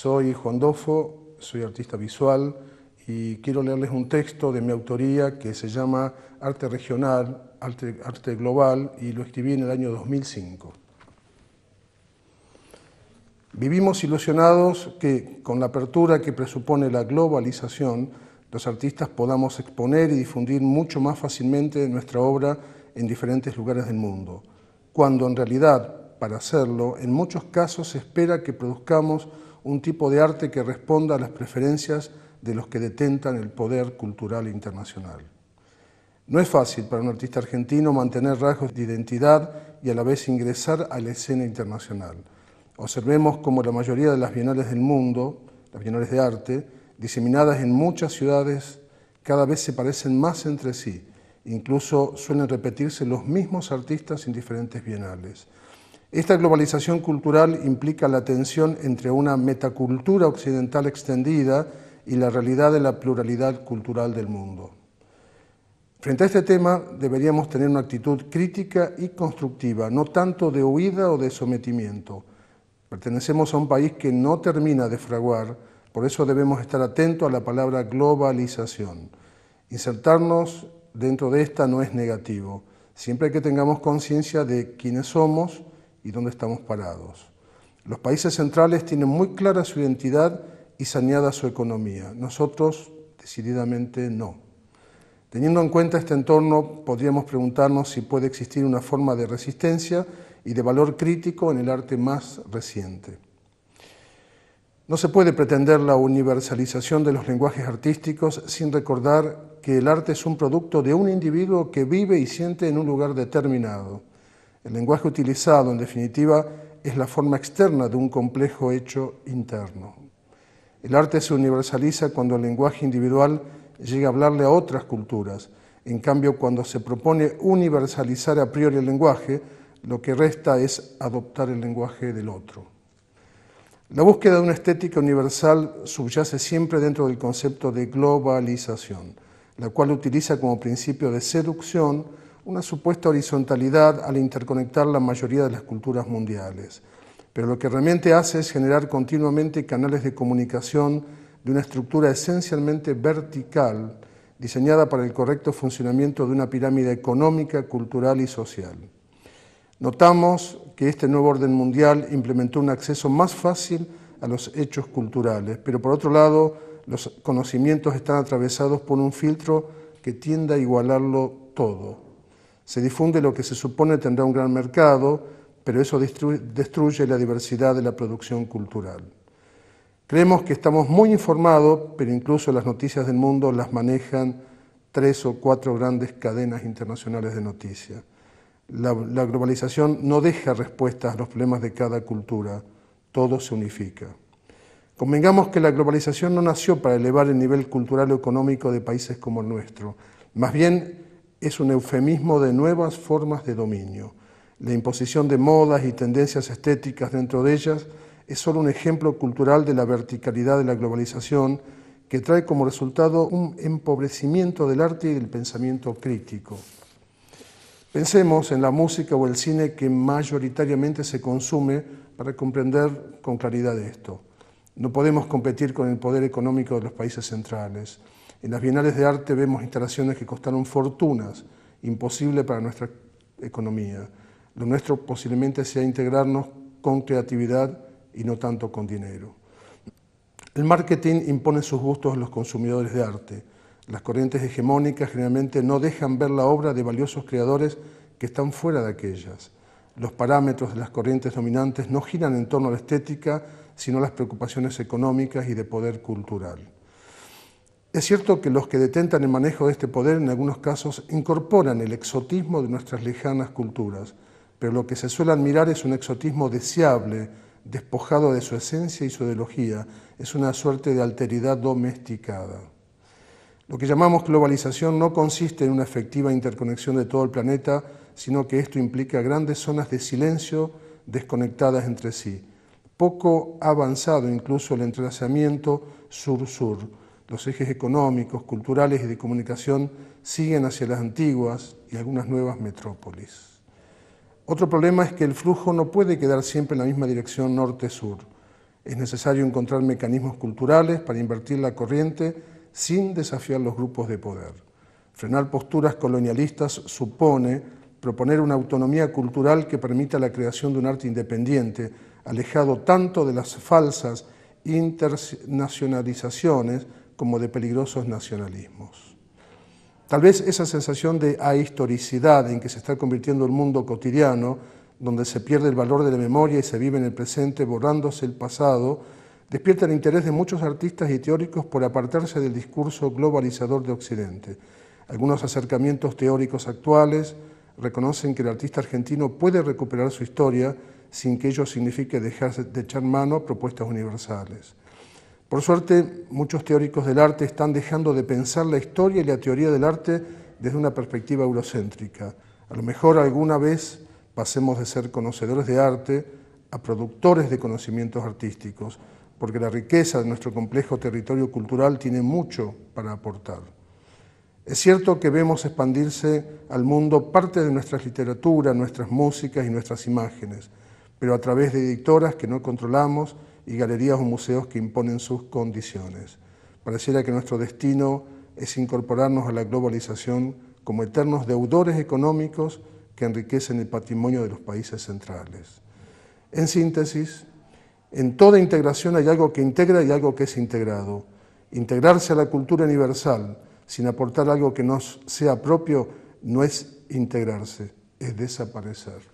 Soy Juan Dofo, soy artista visual y quiero leerles un texto de mi autoría que se llama Arte Regional, Arte Global, y lo escribí en el año 2005. Vivimos ilusionados que, con la apertura que presupone la globalización, los artistas podamos exponer y difundir mucho más fácilmente nuestra obra en diferentes lugares del mundo, cuando en realidad, para hacerlo, en muchos casos se espera que produzcamos un tipo de arte que responda a las preferencias de los que detentan el poder cultural internacional. No es fácil para un artista argentino mantener rasgos de identidad y a la vez ingresar a la escena internacional. Observemos cómo la mayoría de las bienales del mundo, las bienales de arte, diseminadas en muchas ciudades, cada vez se parecen más entre sí. Incluso suelen repetirse los mismos artistas en diferentes bienales. Esta globalización cultural implica la tensión entre una metacultura occidental extendida y la realidad de la pluralidad cultural del mundo. Frente a este tema deberíamos tener una actitud crítica y constructiva, no tanto de huida o de sometimiento. Pertenecemos a un país que no termina de fraguar, por eso debemos estar atentos a la palabra globalización. Insertarnos dentro de esta no es negativo, siempre que tengamos conciencia de quiénes somos y dónde estamos parados. Los países centrales tienen muy clara su identidad y saneada su economía. Nosotros, decididamente, no. Teniendo en cuenta este entorno, podríamos preguntarnos si puede existir una forma de resistencia y de valor crítico en el arte más reciente. No se puede pretender la universalización de los lenguajes artísticos sin recordar que el arte es un producto de un individuo que vive y siente en un lugar determinado. El lenguaje utilizado, en definitiva, es la forma externa de un complejo hecho interno. El arte se universaliza cuando el lenguaje individual llega a hablarle a otras culturas. En cambio, cuando se propone universalizar a priori el lenguaje, lo que resta es adoptar el lenguaje del otro. La búsqueda de una estética universal subyace siempre dentro del concepto de globalización, la cual utiliza como principio de seducción una supuesta horizontalidad al interconectar la mayoría de las culturas mundiales. Pero lo que realmente hace es generar continuamente canales de comunicación de una estructura esencialmente vertical, diseñada para el correcto funcionamiento de una pirámide económica, cultural y social. Notamos que este nuevo orden mundial implementó un acceso más fácil a los hechos culturales, pero por otro lado, los conocimientos están atravesados por un filtro que tiende a igualarlo todo. Se difunde lo que se supone tendrá un gran mercado, pero eso destruye la diversidad de la producción cultural. Creemos que estamos muy informados, pero incluso las noticias del mundo las manejan 3 o 4 grandes cadenas internacionales de noticias. La globalización no deja respuestas a los problemas de cada cultura, todo se unifica. Convengamos que la globalización no nació para elevar el nivel cultural o económico de países como el nuestro, más bien es un eufemismo de nuevas formas de dominio. La imposición de modas y tendencias estéticas dentro de ellas es solo un ejemplo cultural de la verticalidad de la globalización que trae como resultado un empobrecimiento del arte y del pensamiento crítico. Pensemos en la música o el cine que mayoritariamente se consume para comprender con claridad esto. No podemos competir con el poder económico de los países centrales. En las bienales de arte vemos instalaciones que costaron fortunas, imposible para nuestra economía. Lo nuestro posiblemente sea integrarnos con creatividad y no tanto con dinero. El marketing impone sus gustos a los consumidores de arte. Las corrientes hegemónicas generalmente no dejan ver la obra de valiosos creadores que están fuera de aquellas. Los parámetros de las corrientes dominantes no giran en torno a la estética, sino a las preocupaciones económicas y de poder cultural. Es cierto que los que detentan el manejo de este poder en algunos casos incorporan el exotismo de nuestras lejanas culturas, pero lo que se suele admirar es un exotismo deseable, despojado de su esencia y su ideología, es una suerte de alteridad domesticada. Lo que llamamos globalización no consiste en una efectiva interconexión de todo el planeta, sino que esto implica grandes zonas de silencio desconectadas entre sí. Poco ha avanzado incluso el entrelazamiento sur-sur. Los ejes económicos, culturales y de comunicación siguen hacia las antiguas y algunas nuevas metrópolis. Otro problema es que el flujo no puede quedar siempre en la misma dirección norte-sur. Es necesario encontrar mecanismos culturales para invertir la corriente sin desafiar los grupos de poder. Frenar posturas colonialistas supone proponer una autonomía cultural que permita la creación de un arte independiente, alejado tanto de las falsas internacionalizaciones como de peligrosos nacionalismos. Tal vez esa sensación de ahistoricidad en que se está convirtiendo el mundo cotidiano, donde se pierde el valor de la memoria y se vive en el presente borrándose el pasado, despierta el interés de muchos artistas y teóricos por apartarse del discurso globalizador de Occidente. Algunos acercamientos teóricos actuales reconocen que el artista argentino puede recuperar su historia sin que ello signifique dejar de echar mano a propuestas universales. Por suerte, muchos teóricos del arte están dejando de pensar la historia y la teoría del arte desde una perspectiva eurocéntrica. A lo mejor alguna vez pasemos de ser conocedores de arte a productores de conocimientos artísticos, porque la riqueza de nuestro complejo territorio cultural tiene mucho para aportar. Es cierto que vemos expandirse al mundo parte de nuestras literaturas, nuestras músicas y nuestras imágenes, pero a través de editoras que no controlamos y galerías o museos que imponen sus condiciones. Pareciera que nuestro destino es incorporarnos a la globalización como eternos deudores económicos que enriquecen el patrimonio de los países centrales. En síntesis, en toda integración hay algo que integra y algo que es integrado. Integrarse a la cultura universal sin aportar algo que nos sea propio no es integrarse, es desaparecer.